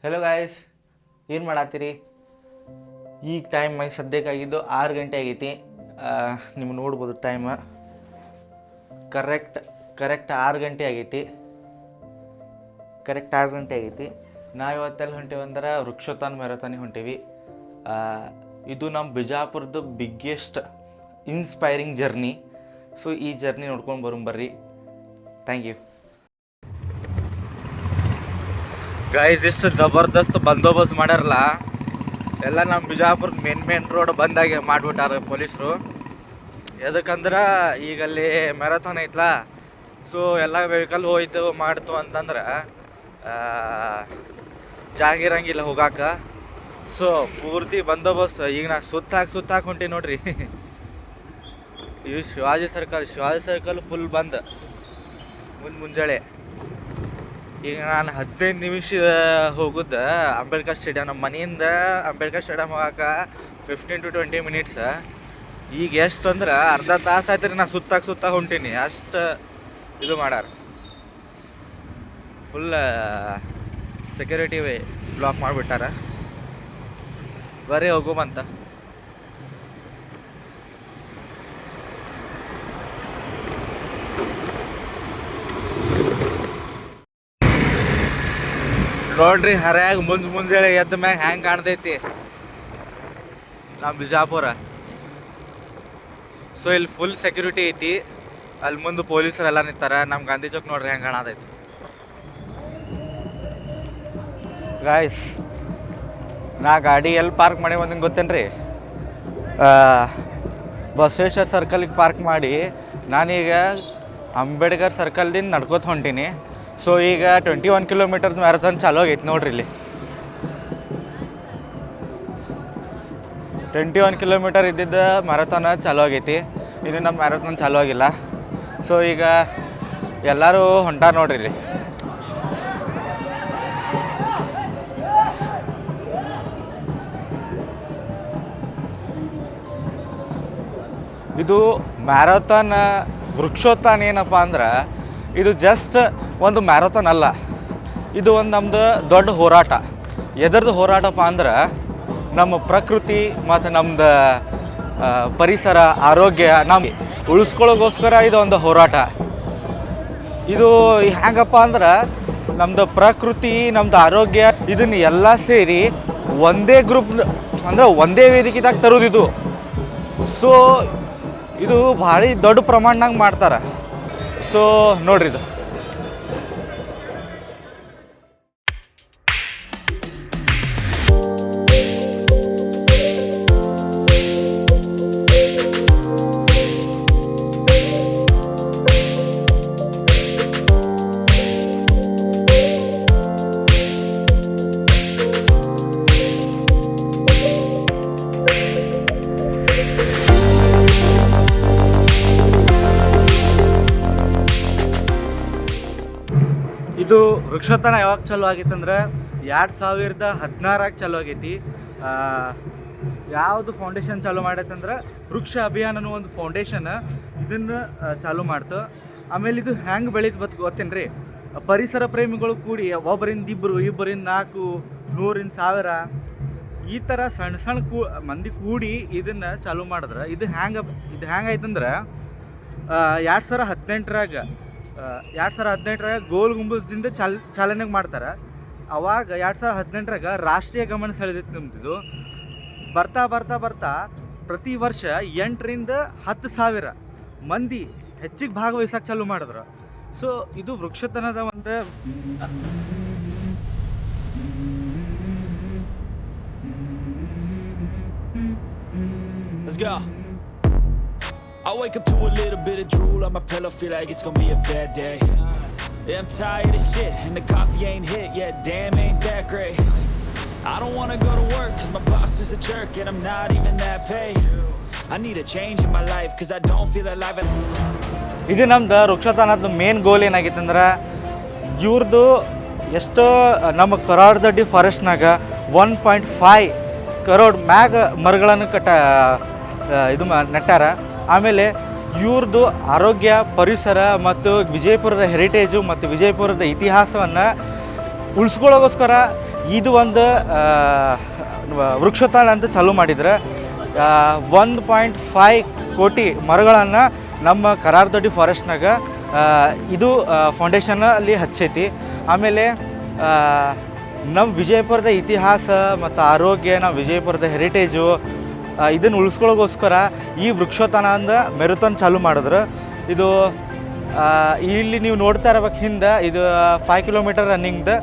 Hello guys, ಏನು ಮಾಡತ್ತೀರಿ? ಈಗ time ಸದ್ಯಕ್ಕಾಗಿದ್ದು 6 ಗಂಟೆ ಆಗೈತಿ. ನಿಮ್ಗೆ ನೋಡ್ಬೋದು ಟೈಮ್ ಕರೆಕ್ಟ್ 6 ಗಂಟೆ ಆಗೈತಿ. ನಾವು ಇವತ್ತೆಲ್ಲ ಹೊಂಟೇವಿ ಅಂದ್ರೆ ವೃಕ್ಷೋತ್ಥಾನ ಮ್ಯಾರಥಾನಿಗೆ ಹೊಂಟೇವಿ. ಇದು ನಮ್ಮ ಬಿಜಾಪುರದ ಬಿಗ್ಗೆಸ್ಟ್ ಇನ್ಸ್ಪೈರಿಂಗ್ ಜರ್ನಿ. ಸೊ ಈ ಜರ್ನಿ ನೋಡ್ಕೊಂಡು ಬರ್ರಿ. Thank you guys. ಎಷ್ಟು ಜಬರ್ದಸ್ತ್ ಬಂದೋಬಸ್ತ್ ಮಾಡ್ಯಾರಲ್ಲ. ಎಲ್ಲ ನಮ್ಮ ಬಿಜಾಪುರದ ಮೇನ್ ರೋಡ್ ಬಂದಾಗೆ ಮಾಡಿಬಿಟ್ಟಾರ ಪೊಲೀಸರು. ಎದಕ್ಕಂದ್ರೆ ಈಗಲ್ಲಿ ಮ್ಯಾರಥಾನ್ ಐತ್ಲ, ಸೊ ಎಲ್ಲ ವೆಹಿಕಲ್ ಹೋಯ್ತು ಮಾಡ್ತು ಅಂತಂದ್ರೆ ಜಾಗ ಇರಂಗಿಲ್ಲ ಹೋಗಾಕ. ಸೊ ಪೂರ್ತಿ ಬಂದೋಬಸ್ತ್. ಈಗ ನಾ ಸುತ್ತಾಕ್ ಹೊಂಟಿ ನೋಡ್ರಿ. ಇವು ಶಿವಾಜಿ ಸರ್ಕಲ್ ಫುಲ್ ಬಂದ್ ಮುಂಜಾನೆ. ಈಗ ನಾನು 15 ನಿಮಿಷ ಹೋಗುದ ಅಂಬೇಡ್ಕರ್ ಸ್ಟೇಡಿಯಂ. ನಮ್ಮ ಮನೆಯಿಂದ ಅಂಬೇಡ್ಕರ್ ಸ್ಟೇಡಿಯಂ ಹೋಗಾಕ 15 to 20 ಮಿನಿಟ್ಸ್. ಈಗ ಎಷ್ಟು ಅಂದ್ರೆ ಅರ್ಧ ತಾಸು ಆಯ್ತು ರೀ. ನಾ ಸುತ್ತಾಕ್ ಹೊಂಟೀನಿ. ಅಷ್ಟು ಇದು ಮಾಡ್ಯಾರ. ಫುಲ್ ಸೆಕ್ಯೂರಿಟಿ ಬ್ಲಾಕ್ ಮಾಡಿಬಿಟ್ಟಾರ. ಬರ್ರಿ ಹೋಗುವಂತ. ನೋಡ್ರಿ ಹರ್ಯಾಗ ಮುಂಜಾನೆ ಎದ್ದ ಮ್ಯಾಗ ಹ್ಯಾಂಗೆ ಕಾಣ್ತೈತಿ ನಮ್ಮ ಬಿಜಾಪುರ. ಸೊ ಇಲ್ಲಿ ಫುಲ್ ಸೆಕ್ಯೂರಿಟಿ ಐತಿ. ಅಲ್ಲಿ ಮುಂದೆ ಪೊಲೀಸರೆಲ್ಲ ನಿಂತಾರ. ನಮ್ಮ ಗಾಂಧಿ ಚೌಕ್ ನೋಡ್ರಿ ಹೆಂಗೆ ಕಾಣತೈತಿ ಗಾಯ್ಸ್. ನಾ ಗಾಡಿ ಎಲ್ಲಿ ಪಾರ್ಕ್ ಮಾಡಿ ಬಂದಿನ ಗೊತ್ತೇನ್ರಿ? ಬಸವೇಶ್ವರ ಸರ್ಕಲ್ಗೆ ಪಾರ್ಕ್ ಮಾಡಿ ನಾನೀಗ ಅಂಬೇಡ್ಕರ್ ಸರ್ಕಲ್ದಿಂದ ನಡ್ಕೋತ ಹೊಂಟೀನಿ. ಸೊ ಈಗ 21 ಕಿಲೋಮೀಟರ್ದು ಮ್ಯಾರಥಾನ್ ಚಾಲೂ ಆಗೈತಿ ನೋಡ್ರಿ. ಇಲ್ಲಿ 21 ಕಿಲೋಮೀಟರ್ ಇದ್ದಿದ್ದು ಮ್ಯಾರಥಾನ್ ಚಾಲೂ ಆಗೈತಿ. ಇನ್ನು ನಮ್ಮ ಮ್ಯಾರಥಾನ್ ಚಾಲೂ ಆಗಿಲ್ಲ. ಸೊ ಈಗ ಎಲ್ಲರೂ ಹೊಂಟಾರ ನೋಡ್ರಿ ಇಲ್ಲಿ. ಇದು ಮ್ಯಾರಥಾನ್ ವೃಕ್ಷೋತ್ಥಾನ ಏನಪ್ಪ ಅಂದ್ರೆ ಇದು ಜಸ್ಟ್ ಒಂದು ಮ್ಯಾರಥಾನ್ ಅಲ್ಲ. ಇದು ಒಂದು ನಮ್ಮದು ದೊಡ್ಡ ಹೋರಾಟ. ಎದರದ್ದು ಹೋರಾಟಪ್ಪ ಅಂದ್ರೆ ನಮ್ಮ ಪ್ರಕೃತಿ ಮತ್ತು ನಮ್ಮದು ಪರಿಸರ ಆರೋಗ್ಯ ನಮ್ಗೆ ಉಳಿಸ್ಕೊಳ್ಳೋಗೋಸ್ಕರ ಇದು ಒಂದು ಹೋರಾಟ. ಇದು ಹೆಂಗಪ್ಪ ಅಂದ್ರೆ ನಮ್ಮದು ಪ್ರಕೃತಿ, ನಮ್ಮದು ಆರೋಗ್ಯ ಇದನ್ನು ಎಲ್ಲ ಸೇರಿ ಒಂದೇ ಗ್ರೂಪ್ ಅಂದ್ರೆ ಒಂದೇ ವೇದಿಕೆದಾಗ ತರೋದಿದು. ಸೊ ಇದು ಭಾಳ ದೊಡ್ಡ ಪ್ರಮಾಣದಾಗ ಮಾಡ್ತಾರೆ. ಸೊ ನೋಡ್ರಿ ಇದು ಇದು ವೃಕ್ಷೋತ್ಥಾನ ಯಾವಾಗ ಚಾಲೂ ಆಗಿತ್ತಂದ್ರೆ 2016 ಚಾಲೂ ಆಗೈತಿ. ಯಾವುದು ಫೌಂಡೇಶನ್ ಚಾಲೂ ಮಾಡೈತಂದ್ರೆ ವೃಕ್ಷ ಅಭಿಯಾನ ಅನ್ನೋ ಒಂದು ಫೌಂಡೇಶನ್ ಇದನ್ನು ಚಾಲೂ ಮಾಡ್ತು. ಆಮೇಲೆ ಇದು ಹೆಂಗೆ ಬೆಳೀತು ಗೊತ್ತೇನು ರೀ? ಪರಿಸರ ಪ್ರೇಮಿಗಳು ಕೂಡಿ ಒಬ್ಬರಿಂದ 2, 4, 100, 1000 ಈ ಥರ ಸಣ್ಣ ಮಂದಿ ಕೂಡಿ ಇದನ್ನು ಚಾಲೂ ಮಾಡಿದ್ರೆ ಇದು ಹೆಂಗಾಯ್ತಂದ್ರೆ 2018 ಗೋಲ್ ಗುಂಬಜ್ದಿಂದ ಚಾಲನೆ ಮಾಡ್ತಾರೆ. ಅವಾಗ 2018 ರಾಷ್ಟ್ರೀಯ ಗಮನ ಸೆಳೆದಿತ್ತು ನಮ್ದಿದು. ಬರ್ತಾ ಪ್ರತಿ ವರ್ಷ 8ರಿಂದ 10,000 ಮಂದಿ ಹೆಚ್ಚಿಗೆ ಭಾಗವಹಿಸಕ್ಕೆ ಚಾಲೂ ಮಾಡಿದ್ರು. ಸೊ ಇದು ವೃಕ್ಷೋತ್ಥಾನದ ಒಂದು Let's go. I wake up to a little bit of drool on my pillow, feel like it's gonna be a bad day. Yeah, I'm tired of shit and the coffee ain't hit yet, damn ain't that great. I don't wanna go to work cause my boss is a jerk and I'm not even that paid. I need a change in my life cause I don't feel alive. ಇದು ನಮ್ದು ವೃಕ್ಷೋತ್ಥಾನದ main goal ಏನಾಗಿತ್ತು ಅಂದ್ರೆ ಇವ್ರದ್ದು ಎಷ್ಟೋ ನಮ್ಮ ಕರಾಡದಡ್ಡಿ ಫಾರೆಸ್ಟ್ನಾಗ 1.5 ಕರೋಡ್ ಮ್ಯಾಗ ಮರಗಳನ್ನು ಇದು ನೆಟ್ಟಾರ. ಆಮೇಲೆ ಇವ್ರದ್ದು ಆರೋಗ್ಯ, ಪರಿಸರ ಮತ್ತು ವಿಜಯಪುರದ ಹೆರಿಟೇಜು ಮತ್ತು ವಿಜಯಪುರದ ಇತಿಹಾಸವನ್ನು ಉಳಿಸ್ಕೊಳ್ಳೋಗೋಸ್ಕರ ಇದು ಒಂದು ವೃಕ್ಷೋತ್ಥಾನ ಅಂತ ಚಾಲೂ ಮಾಡಿದ್ರೆ 1.5 ಕೋಟಿ ಮರಗಳನ್ನು ನಮ್ಮ ಕರಾರದೊಡ್ಡಿ ಫಾರೆಸ್ಟ್ನಾಗ ಇದು ಫೌಂಡೇಶನ್ ಅಲ್ಲಿ ಹಚ್ಚೈತಿ. ಆಮೇಲೆ ನಮ್ಮ ವಿಜಯಪುರದ ಇತಿಹಾಸ ಮತ್ತು ಆರೋಗ್ಯ, ನಮ್ಮ ವಿಜಯಪುರದ ಹೆರಿಟೇಜು ಇದನ್ನು ಉಳಿಸ್ಕೊಳ್ಳೋಗೋಸ್ಕರ ಈ ವೃಕ್ಷೋತ್ಥಾನ ಅಂದ ಮ್ಯಾರಥಾನ್ ಚಾಲೂ ಮಾಡಿದ್ರು. ಇದು ಇಲ್ಲಿ ನೀವು ನೋಡ್ತಾ ಇರ್ಬೇಕು ಹಿಂದೆ, ಇದು 5 ಕಿಲೋಮೀಟರ್ ರನ್ನಿಂಗ್ದು.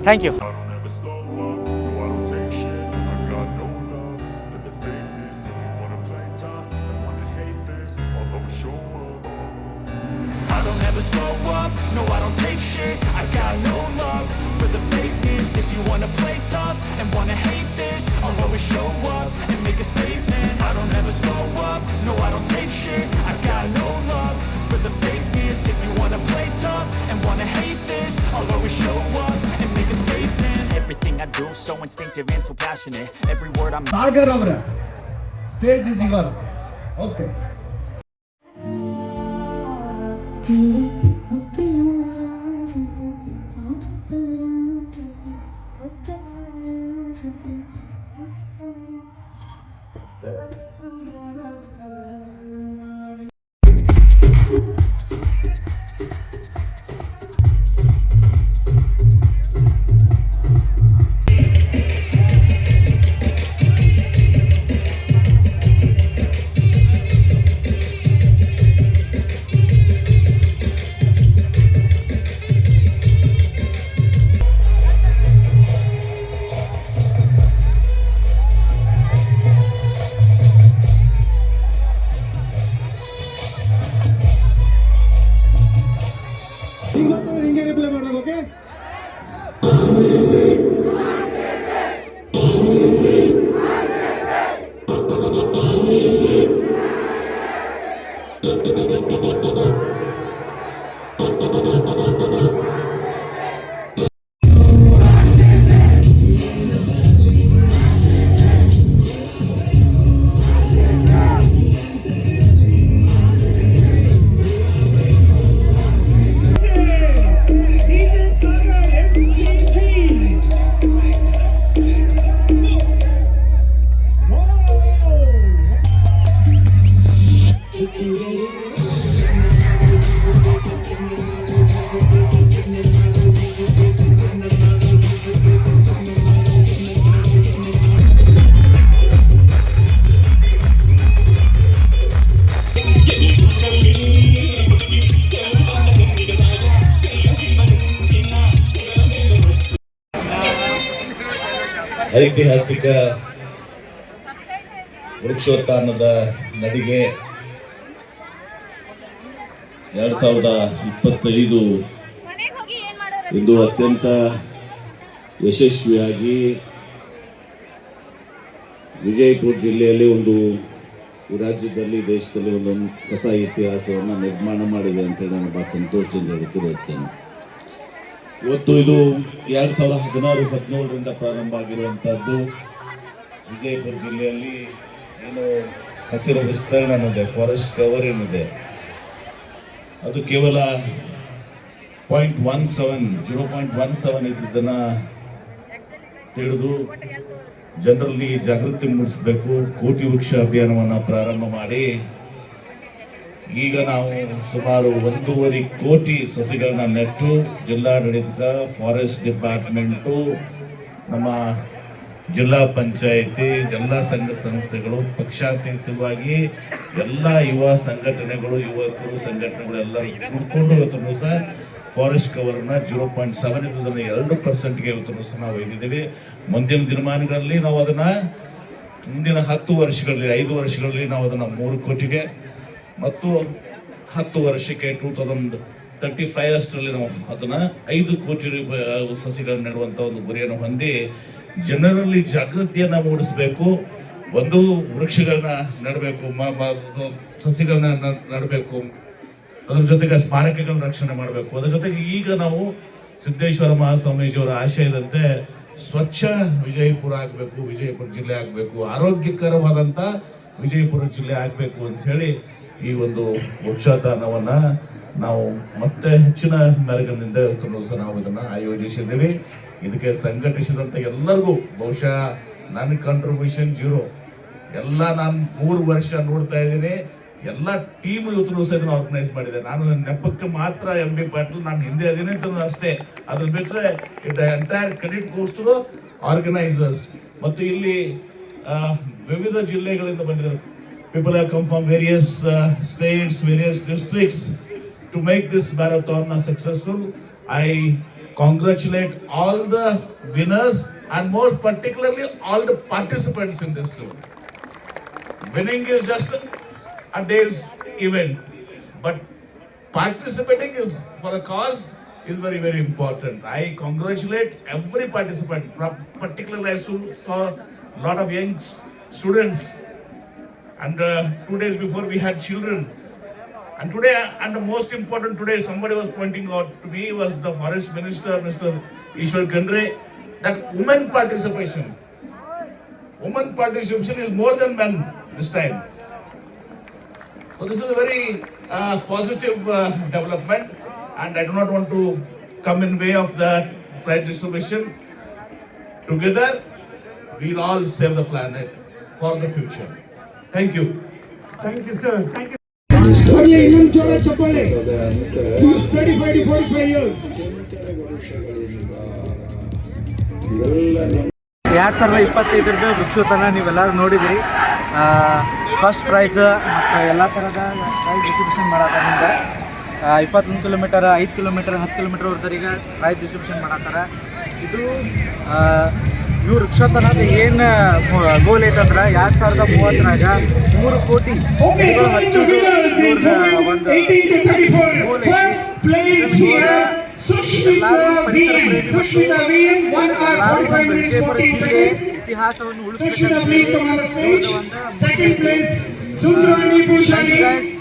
Thank you. I don't ever slow up, no I don't take shit. I got no love for the fakeness. If you wanna play tough and wanna hate this, I'll always show up and make a statement. I don't ever slow up, no I don't take shit. I got no love for the fakeness. If you wanna play tough and wanna hate this, I'll always show up and make a statement. Everything I do so instinctive and so passionate. Every word I'm Sagar avra stage is yours. Okay. ಹಿಂಗೆ reply ಮಾಡ್ಬೇಕು. Okay, ಐತಿಹಾಸಿಕ ವೃಕ್ಷೋತ್ಥಾನದ ನಡಿಗೆ 2025 ಇಂದು ಅತ್ಯಂತ ಯಶಸ್ವಿಯಾಗಿ ವಿಜಯಪುರ ಜಿಲ್ಲೆಯಲ್ಲಿ ಒಂದು ಈ ರಾಜ್ಯದಲ್ಲಿ ದೇಶದಲ್ಲಿ ಒಂದು ಹೊಸ ಇತಿಹಾಸವನ್ನು ನಿರ್ಮಾಣ ಮಾಡಿದೆ ಅಂತೇಳಿ ನಾನು ಬಹಳ ಸಂತೋಷದಿಂದ ತಿಳಿಸ್ತೇನೆ. ಇವತ್ತು ಇದು 2016-17ರಿಂದ ಪ್ರಾರಂಭ ಆಗಿರುವಂಥದ್ದು. ವಿಜಯಪುರ ಜಿಲ್ಲೆಯಲ್ಲಿ ಏನು ಹಸಿರು ವಿಸ್ತರಣೆ ಏನಿದೆ, ಫಾರೆಸ್ಟ್ ಕವರ್ ಏನಿದೆ, ಅದು ಕೇವಲ 0.17 ಇದ್ದದನ್ನು ತಿಳಿದು ಜನರಲ್ಲಿ ಜಾಗೃತಿ ಮೂಡಿಸಬೇಕು. ಕೋಟಿ ವೃಕ್ಷ ಅಭಿಯಾನವನ್ನು ಪ್ರಾರಂಭ ಮಾಡಿ ಈಗ ನಾವು ಸುಮಾರು 1.5 ಕೋಟಿ ಸಸಿಗಳನ್ನ ನೆಟ್ಟು ಜಿಲ್ಲಾಡಳಿತ, ಫಾರೆಸ್ಟ್ ಡಿಪಾರ್ಟ್ಮೆಂಟು, ನಮ್ಮ ಜಿಲ್ಲಾ ಪಂಚಾಯಿತಿ, ಎಲ್ಲ ಸಂಘ ಸಂಸ್ಥೆಗಳು, ಪಕ್ಷಾತೀತವಾಗಿ ಎಲ್ಲ ಯುವ ಸಂಘಟನೆಗಳು, ಯುವಕರು ಸಂಘಟನೆಗಳು ಎಲ್ಲರೂ ಕೂಡಿಕೊಂಡು ಇವತ್ತು ಸಹ ಫಾರೆಸ್ಟ್ ಕವರ್ನ 0.7 ಇದ್ದದನ್ನು 2%ಗೆ ಇವತ್ತು ಸಹ ನಾವು ಒಯ್ದಿದ್ದೀವಿ. ಮುಂದಿನ ದಿನಮಾನಗಳಲ್ಲಿ ನಾವು ಅದನ್ನು ಮುಂದಿನ 10 ವರ್ಷಗಳಲ್ಲಿ, 5 ವರ್ಷಗಳಲ್ಲಿ ನಾವು ಅದನ್ನು 3 ಕೋಟಿಗೆ ಮತ್ತು 10 ವರ್ಷಕ್ಕೆ 2035 ಅಷ್ಟರಲ್ಲಿ ನಾವು ಅದನ್ನು 5 ಕೋಟಿ ಸಸಿಗಳನ್ನು ನೆಡುವಂಥ ಒಂದು ಗುರಿಯನ್ನು ಹೊಂದಿ ಜನರಲ್ಲಿ ಜಾಗೃತಿಯನ್ನು ಮೂಡಿಸಬೇಕು. ಒಂದು ವೃಕ್ಷಗಳನ್ನ ನೆಡಬೇಕು, ಸಸಿಗಳನ್ನ ನೆಡಬೇಕು, ಅದರ ಜೊತೆಗೆ ಸ್ಮಾರಕಗಳನ್ನ ರಕ್ಷಣೆ ಮಾಡಬೇಕು. ಅದರ ಜೊತೆಗೆ ಈಗ ನಾವು ಸಿದ್ದೇಶ್ವರ ಮಹಾಸ್ವಾಮೀಜಿಯವರ ಆಶಯದಂತೆ ಸ್ವಚ್ಛ ವಿಜಯಪುರ ಆಗಬೇಕು, ವಿಜಯಪುರ ಜಿಲ್ಲೆ ಆಗಬೇಕು, ಆರೋಗ್ಯಕರವಾದಂಥ ವಿಜಯಪುರ ಜಿಲ್ಲೆ ಆಗಬೇಕು ಅಂತ ಹೇಳಿ ಈ ಒಂದು ವೃಕ್ಷೋತ್ಥಾನವನ್ನು ನಾವು ಮತ್ತೆ ಹೆಚ್ಚಿನ ಮೆರಗಿನಿಂದ ಇವತ್ತು ದಿವಸ ನಾವು ಇದನ್ನು ಆಯೋಜಿಸಿದ್ದೀವಿ. ಇದಕ್ಕೆ ಸಂಘಟಿಸಿದಂಥ ಎಲ್ಲರಿಗೂ ಬಹುಶಃ ನನ್ನ ಕಾಂಟ್ರಿಬ್ಯೂಷನ್ 0. ಎಲ್ಲ ನಾನು 3 ವರ್ಷ ನೋಡ್ತಾ ಇದ್ದೀನಿ. ಎಲ್ಲ ಟೀಮ್ ಇವತ್ತು ದಿವಸ ಇದನ್ನು ಆರ್ಗನೈಸ್ ಮಾಡಿದೆ. ನಾನು ನೆಪಕ್ಕೆ ಮಾತ್ರ MB ಪಾಟೀಲ್ ನಾನು ಹಿಂದೆ ಅದೀನಿ ಅಂತ ಅಷ್ಟೇ. ಅದ್ರ ಬಿಟ್ಟರೆ it entire credit goes to organisers. ಮತ್ತು ಇಲ್ಲಿ ವಿವಿಧ ಜಿಲ್ಲೆಗಳಿಂದ ಬಂದಿದ್ದಾರೆ. People have come from various states, various districts to make this marathon successful. I congratulate all the winners and most particularly all the participants in this. Winning is just a day's event, but participating is for a cause is very, very important. I congratulate every participant. From particularly I saw a lot of young students, and 2 days before we had children. And today, and the most important today, somebody was pointing out to me was the Forest Minister, Mr. Ishwar Khandre, that women participation is more than men this time. So this is a very positive development, and I do not want to come in way of the prize distribution. Together, we'll all save the planet for the future. Thank you. Thank you, sir. Thank you. ಬರ್ಲಿ ಇನ್ನೊಂದು ಜೋರ ಚಪ್ಪಾಳೆ. 35 to 45 years. 2025 ವೃಕ್ಷೋತ್ಸವ ನೀವೆಲ್ಲರೂ ನೋಡಿದ್ರಿ. First prize ಮತ್ತು ಎಲ್ಲ ಥರದ prize distribution ಮಾಡತ್ತಾರಿಂದ 21 ಕಿಲೋಮೀಟರ್, 5 ಕಿಲೋಮೀಟರ್, 10 ಕಿಲೋಮೀಟರ್ ಹೊರತರಿಗೆ ಪ್ರೈಸ್ ಡಿಸ್ಟ್ರಿಬ್ಯೂಷನ್ ಮಾಡತ್ತಾರ. ಇದು ಇವ್ರು ವೃಕ್ಷೋತ್ಸವದ ಏನು ಗೋಲ್ ಐತಂದ್ರೆ 2030ರಾಗ 3 ಕೋಟಿ ಗಿಡಗಳು ಹಚ್ಚೋದು ಇವ್ರದ್ದು ಒಂದು ಗೋಲ್ ಐತಿ. ಎಲ್ಲರೂ ಪರಿಸರ ಪ್ರೇಮಿ ಮತ್ತು ಎಲ್ಲರೂ ನಮ್ಮ ವಿಜಯಪುರ ಜಿಲ್ಲೆ ಇತಿಹಾಸವನ್ನು ಉಳಿಸಬೇಕಂತ ಒಂದು